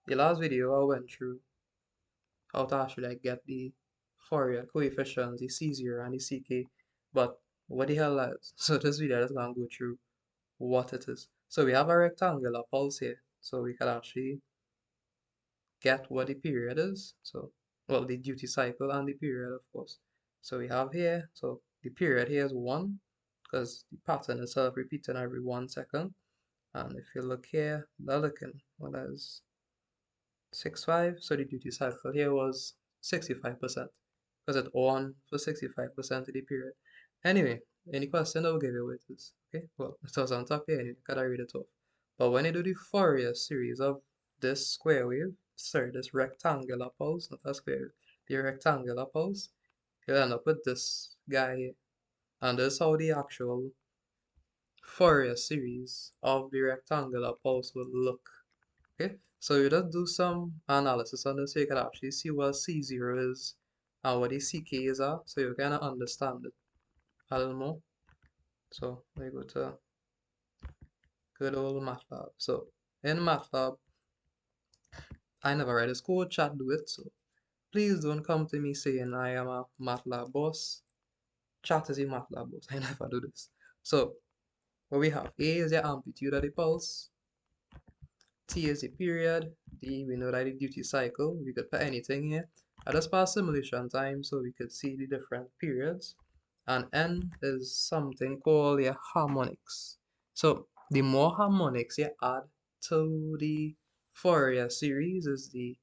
The last video I went through how to actually get the Fourier coefficients, the C0 and the CK, but what the hell is? So this video is going to go through what it is. So we have a rectangular pulse here, so we can actually get what the period is. So, well, the duty cycle and the period, of course. So we have here, so the period here is 1, because the pattern is self-repeating every 1 second. And if you look here, they're looking, what is 6.5, so the duty cycle here was 65%, because it on for 65% of the period. Anyway, any question I'll give you with this. Okay, well, it was on top here, and you gotta read it off. But when you do the Fourier series of this square wave, sorry, this rectangular pulse, not a square wave, the rectangular pulse, you'll end up with this guy here. And this is how the actual Fourier series of the rectangular pulse will look. Okay, so you just do some analysis on this so you can actually see what C0 is and what the CKs are, so you kind of understand it a little more. So we go to good old MATLAB. So in MATLAB, I never write this code, chat do it, so please don't come to me saying I am a MATLAB boss. Chat is a MATLAB boss. I never do this. So what we have, A is the amplitude of the pulse, T is the period, D we know that the duty cycle, we could put anything here. At this past simulation time, so we could see the different periods. And N is something called the harmonics. So the more harmonics you add to the Fourier series is the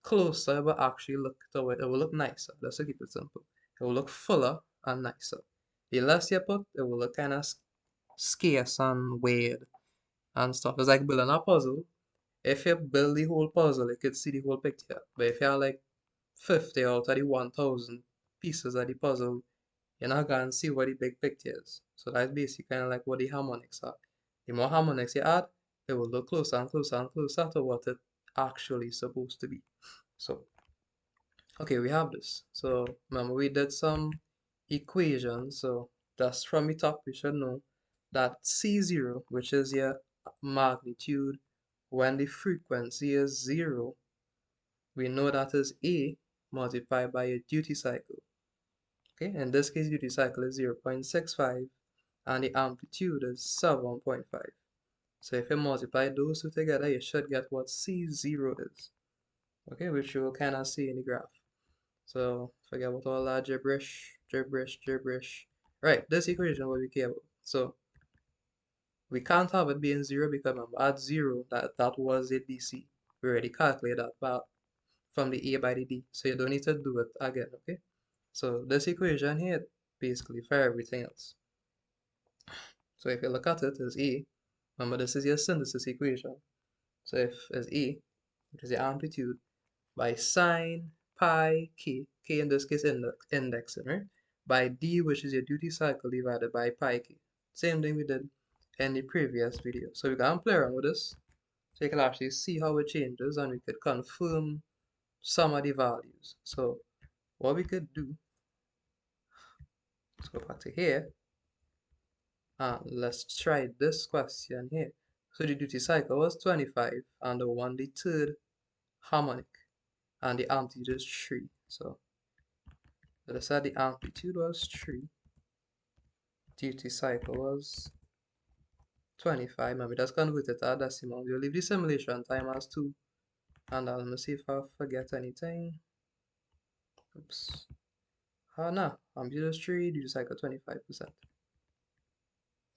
closer it will actually look to it. It will look nicer. Let's keep it simple. It will look fuller and nicer. The less you put, it will look kind of scarce and weird and stuff. It's like building a puzzle. If you build the whole puzzle, you could see the whole picture. But if you have like 50 out of the 1000 pieces of the puzzle, you're not gonna see what the big picture is. So that's basically kind of like what the harmonics are. The more harmonics you add, it will look closer and closer and closer to what it actually is supposed to be. So, okay, we have this. So remember we did some equations. So just from the top, we should know that C0, which is your magnitude when the frequency is 0, we know that is A multiplied by your duty cycle. Okay, in this case, duty cycle is 0.65 and the amplitude is 7.5. So if you multiply those two together, you should get what C0 is. Okay, which you will kind of see in the graph. So forget about all that gibberish, gibberish, gibberish. Right, this equation will be care about. So we can't have it being 0 because remember, at 0, that was a DC. We already calculated that part from the A by the D. So you don't need to do it again, okay? So this equation here, basically for everything else. So if you look at it as E, remember this is your synthesis equation. So if as E, which is the amplitude, by sine pi k, k in this case indexing, right? By D, which is your duty cycle divided by pi k. Same thing we did in the previous video. So we can play around with this. So you can actually see how it changes and we could confirm some of the values. So what we could do, let's go back to here. Let's try this question here. So the duty cycle was 25 and the one the third harmonic and the amplitude is 3. So let's say the amplitude was 3, duty cycle was 25. Maybe that's converted to a decimal. We'll leave the simulation time as 2 and let me see if I forget anything. Oops. No, amplitude is 3, duty cycle 25%.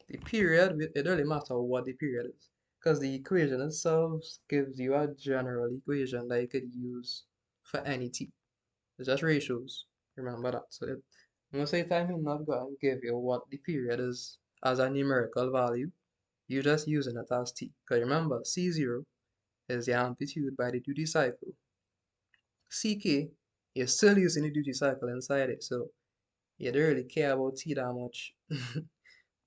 The period, it doesn't really matter what the period is, because the equation itself gives you a general equation that you could use for any t. It's just ratios. Remember that. So most of the time, I'm not going to give you what the period is as a numerical value. You're just using it as t. Because remember, C0 is the amplitude by the duty cycle. CK, you're still using the duty cycle inside it, so you don't really care about t that much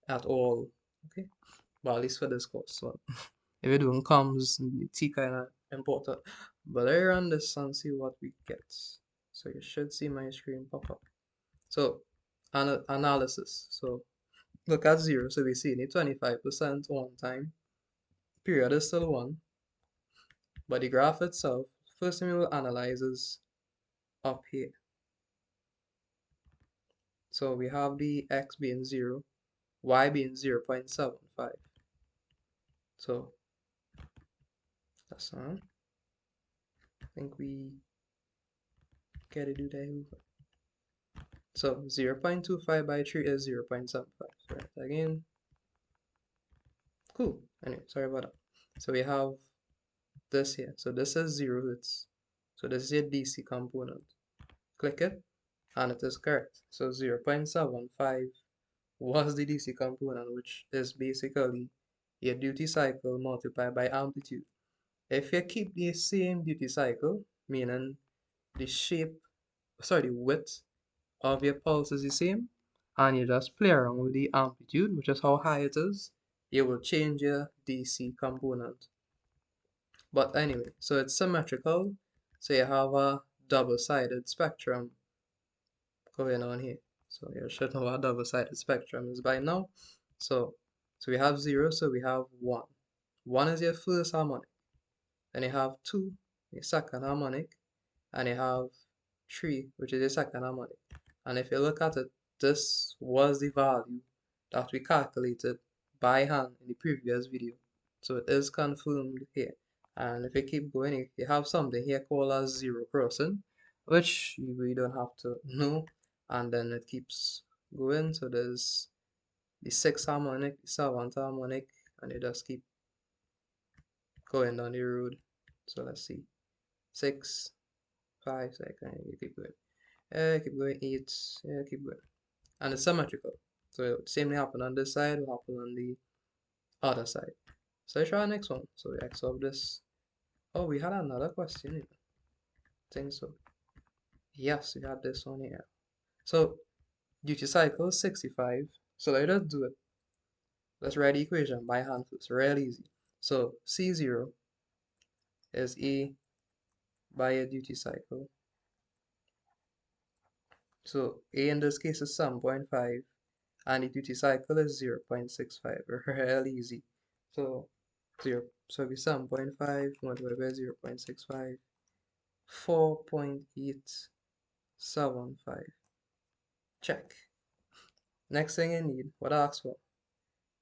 at all. Okay, well, at least for this course. So if it don't comes, T kind of important. But I run this and see what we get. So you should see my screen pop up. So analysis. So look at 0. So we see 25% one time. Period is still 1. But the graph itself, first thing we will analyze is up here. So we have the x being 0, y being 0.75. So that's I think we gotta do that. So 0.25 by 3 is 0.75. So right, again, cool. Anyway, sorry about that. So we have this here. So this is 0. So this is a DC component. Click it, and it is correct. So 0.75 was the DC component, which is basically your duty cycle multiplied by amplitude. If you keep the same duty cycle, meaning the shape, sorry, the width of your pulse is the same, and you just play around with the amplitude, which is how high it is, you will change your DC component. But anyway, so it's symmetrical, so you have a double-sided spectrum going on here. So you should know what double-sided spectrum is by now. So we have 0, so we have 1. 1 is your first harmonic. Then you have 2, your second harmonic, and you have 3, which is the second harmonic. And if you look at it, this was the value that we calculated by hand in the previous video. So it is confirmed here. And if you keep going, you have something here called a 0 crossing, which we don't have to know. And then it keeps going. So there's the 6th harmonic, the 7th harmonic, and you just keep going down the road. So let's see. 6, 5 seconds, you keep going. Keep going, 8, keep going. And it's symmetrical. So same thing happen on this side will happen on the other side. So let's try the next one. So we X of this. Oh, we had another question here. I think so. Yes, we had this one here. So duty cycle 65. So let's just do it. Let's write the equation by hand first. Real easy. So C0 is A by a duty cycle. So A in this case is 7.5 and the duty cycle is 0.65. Real easy. So 0. So it'll be 7.5 multiplied by 0.65. 4.875. Check. Next thing you need, what I asked for?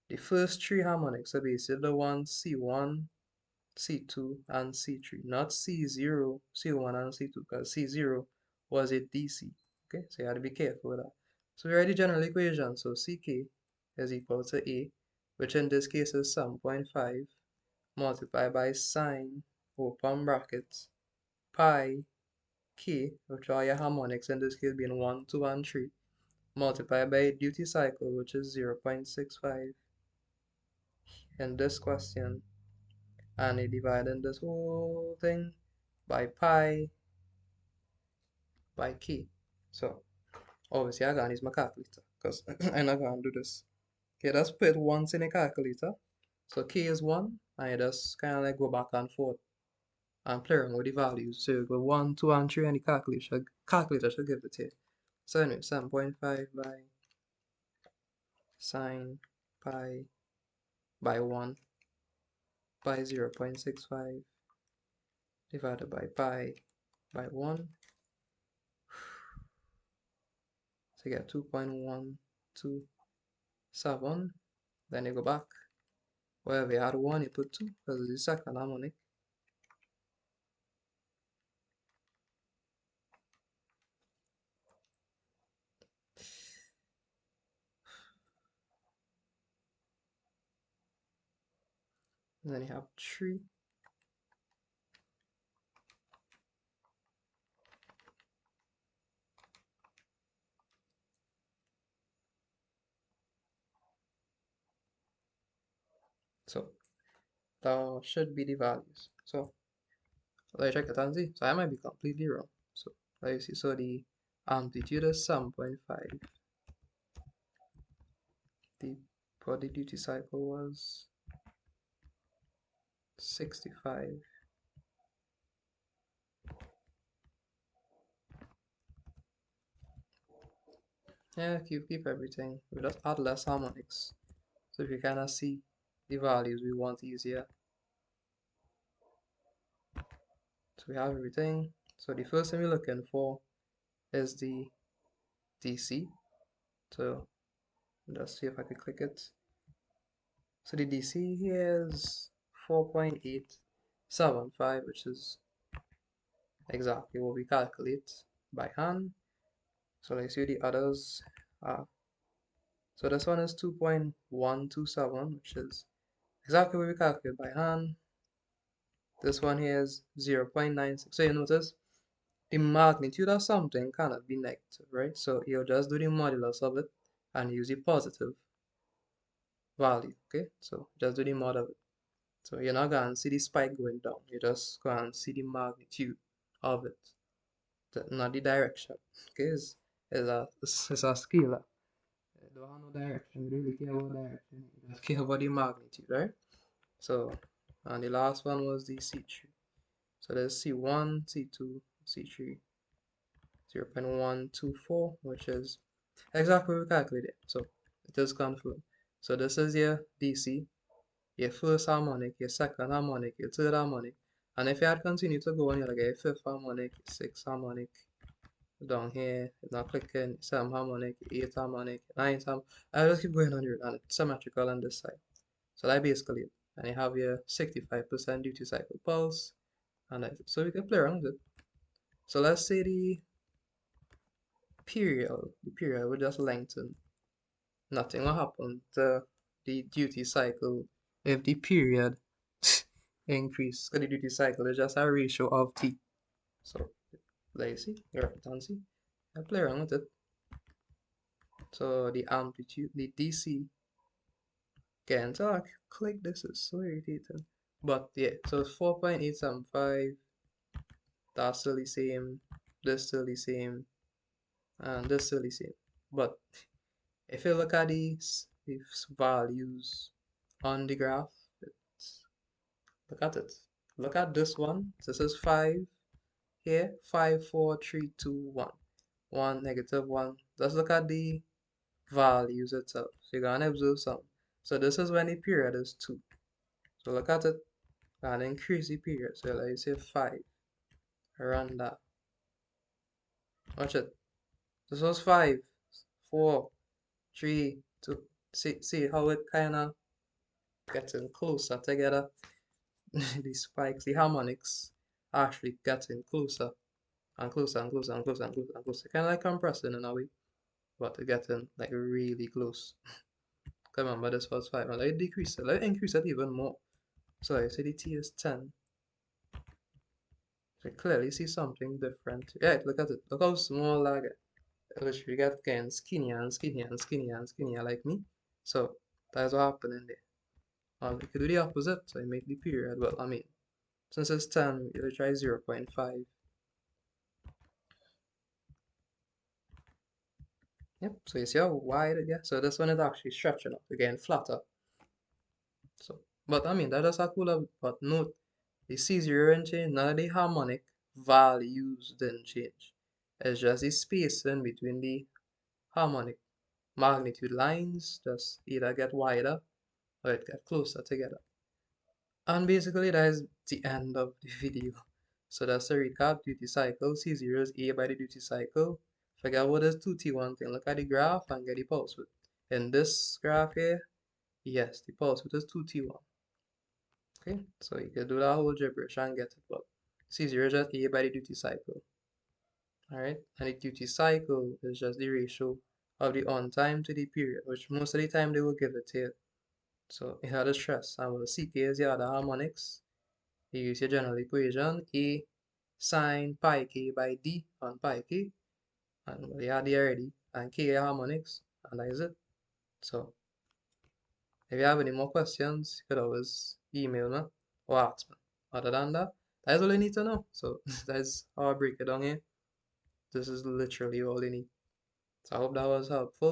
The first 3 harmonics, so basically the one C1, C2, and C3, not C0, C1, and C2, because C0 was a DC. Okay, so you have to be careful with that. So we write the general equation, so CK is equal to A, which in this case is 7.5 multiplied by sine, open brackets, pi k, which are your harmonics, in this case being 1, 2, and 3, multiplied by duty cycle, which is 0.65 in this question, and you dividing this whole thing by pi by k. So obviously I gotta use my calculator because I'm not gonna do this. Okay, let's put it once in a calculator. So k is 1, and you just kind of like go back and forth and play around with the values. So you go 1, 2, and 3, and the calculator should give it to you. So anyway, 7.5 by sine pi by 1 by 0.65 divided by pi by 1. So you get 2.127. Then you go back. Wherever you had 1, you put 2 because it's the second harmonic. And then you have 3. So that should be the values. So let's check it and see. So I might be completely wrong. So let's see. So the amplitude is 7.5. The body duty cycle was 65. Yeah, keep everything. We just add less harmonics. So if you kind of see the values we want easier. we have everything. So the first thing we're looking for is the DC. So let's see if I can click it. So the DC here is 4.875, which is exactly what we calculate by hand. So let's see the others are. So this one is 2.127, which is exactly what we calculate by hand. This one here is 0.96. So you notice the magnitude of something cannot be negative, right? So you'll just do the modulus of it and use the positive value, okay? So just do the mod of it. So you're not going to see the spike going down. You're just going to see the magnitude of it, not the direction, okay? It's a scalar. It don't have no direction. You don't really care about direction. You just care about the magnitude, right? So, and the last one was the C3. So there's C1, C2, C3, 0.124, which is exactly what we calculated. So it is confirmed. So this is your DC, your first harmonic, your second harmonic, your third harmonic. And if you had continued to go on, you'll get your fifth harmonic, sixth harmonic, down here, it's not clicking, seventh harmonic, eighth harmonic, ninth harmonic. I just keep going on here, and it's symmetrical on this side. So that basically it. And you have your 65% duty cycle pulse, and so we can play around with it. So let's say the period will just lengthen. Nothing will happen to the duty cycle if the period increase. Because the duty cycle is just a ratio of t. So let's see, see. I play around with it. So the amplitude, the DC, can't talk. Click this is so irritating. But yeah, so it's 4.875. That's still the same. This still the same. And this still the same. But if you look at these values on the graph, look at it. Look at this one. This is 5 here. 5, 4, 3, 2, 1. 1, negative 1. Let's look at the values itself. So you're going to observe some. So this is when the period is 2. So look at it and increase the period. So let's say 5. Around that. Watch it. This was 5, 4, 3, 2. See how it kind of getting closer together. The spikes, the harmonics actually getting closer and closer and closer and closer and closer and closer. Kind of like compressing in a way, but it's getting like really close. Remember this was 5, and let it decrease it, let it increase it even more. So I say the T is 10. So clearly see something different. Yeah, look at it. Look how small that get. Which we get getting skinnier and skinnier and skinnier and skinnier like me. So that's what happening there. Or we could do the opposite, so you make the period. Well, I mean, since it's 10, you try 0.5. Yep, so you see how wide it gets? So this one is actually stretching up, again flatter. So, but I mean, that does a cooler, but note, the C0 didn't change, none of the harmonic values didn't change. It's just the spacing between the harmonic magnitude lines just either get wider or it get closer together. And basically that is the end of the video. So that's a recap. Duty cycle, C0 is A by the duty cycle. Forget what is 2T1 thing. Look at the graph and get the pulse width. In this graph here, yes, the pulse width is 2T1. Okay, so you can do that whole gibberish and get it, but C0 is just A by the duty cycle. Alright, and the duty cycle is just the ratio of the on time to the period, which most of the time they will give it to you. So you have the stress, and we'll CK is the other harmonics. You use your general equation, A sine pi k by D on pi k, and we had the already, and K harmonics, and that is it. So if you have any more questions, you could always email me or ask me. Other than that, that is all you need to know. So that's how I break it down here. This is literally all you need. So I hope that was helpful.